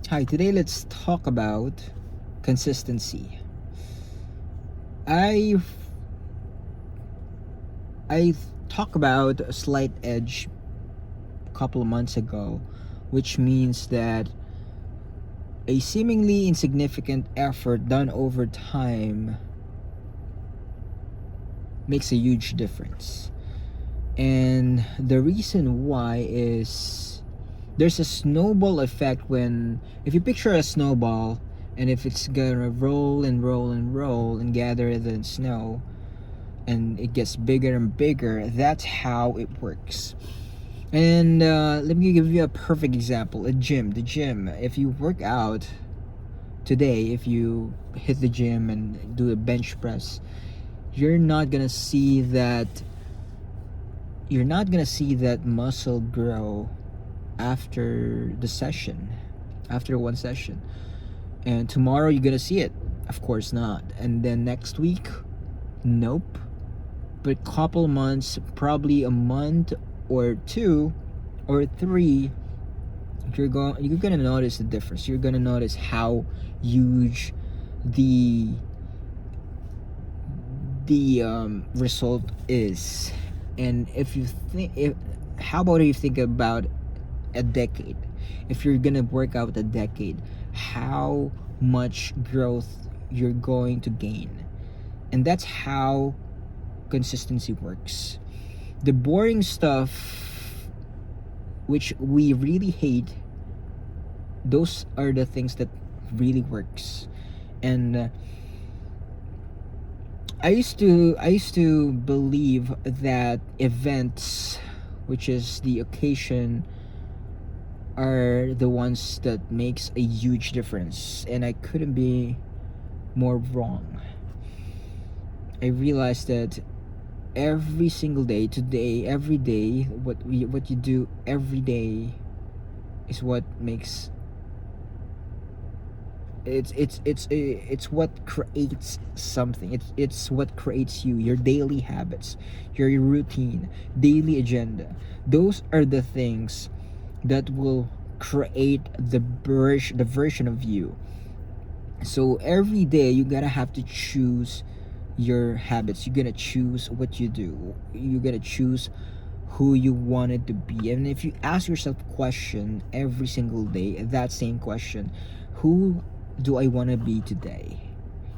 Hi, today let's talk about consistency. I I talked about a slight edge a couple of months ago, which means that a seemingly insignificant effort done over time makes a huge difference. And the reason why is there's a snowball effect when if you picture a snowball and if it's gonna roll and roll and roll and gather the snow and it gets bigger and bigger, that's how it works. And let me give you a perfect example. The gym, if you work out today, if you hit the gym and do a bench press, you're not gonna see that you're not gonna see that muscle grow after the session, after one session. And tomorrow you're gonna see it, of course not. And then next week, nope. But couple months, probably a month or two or three, you're gonna notice the difference. You're gonna notice how huge the result is. And if you think, if how about if you think about a decade? If you're gonna work out a decade, how much growth you're going to gain. And that's how consistency works. The boring stuff, which we really hate, those are the things that really works. And I used to believe that events, which is the occasion, are the ones that makes a huge difference, and I couldn't be more wrong. I realized that every single day, today, every day, what you do every day is what makes it's what creates something. It's what creates you, your daily habits, your routine, daily agenda. Those are the things that will create the version of you. So every day you gotta have to choose your habits. You're gonna choose what you do. You're gonna choose who you wanted to be. And if you ask yourself a question every single day, that same question, who do I want to be today?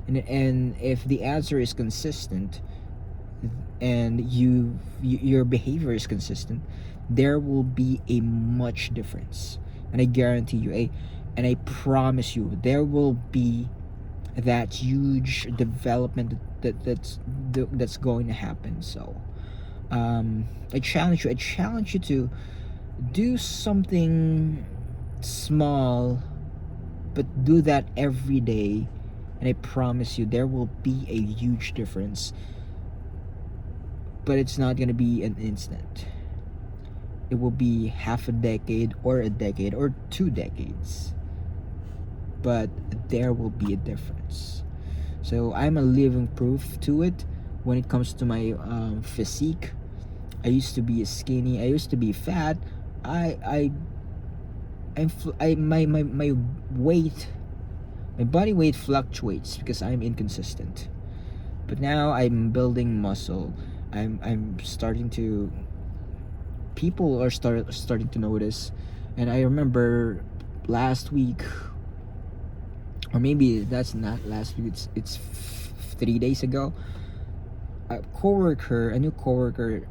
And if the answer is consistent, and your behavior is consistent, there will be a much difference. And I guarantee you, and I promise you, there will be that huge development that's going to happen. So I challenge you to do something small, but do that every day, and I promise you there will be a huge difference. But it's not going to be an instant. It will be half a decade or 2 decades, but there will be a difference. So I'm a living proof to it. When it comes to my physique, I used to be skinny, I used to be fat. My weight, my body weight fluctuates because I'm inconsistent. But now I'm building muscle. I'm starting to people are starting to notice. And I remember last week, or maybe that's not last week, it's 3 days ago, a new coworker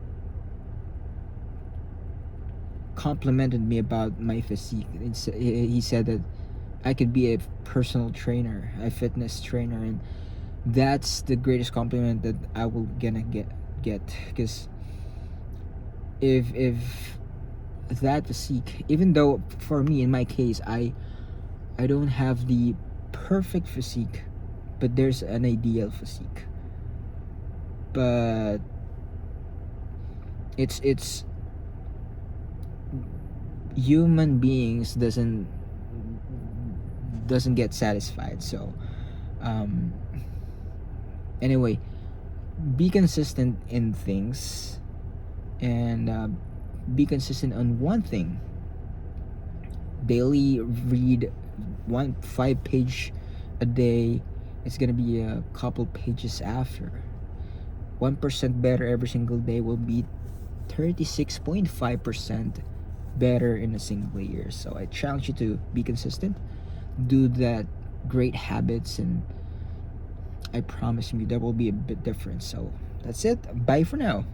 complimented me about my physique. He said that I could be a personal trainer, a fitness trainer, and that's the greatest compliment that I will gonna get. Because if that physique, even though for me in my case, I don't have the perfect physique, but there's an ideal physique. But it's human beings doesn't get satisfied. So um anyway, be consistent in things, and be consistent on one thing. Daily read one 5 page a day, it's gonna be a couple pages after. 1% better every single day will be 36.5% better in a single year. So I challenge you to be consistent, do that great habits, and I promise you there will be a bit different. So that's it. Bye for now.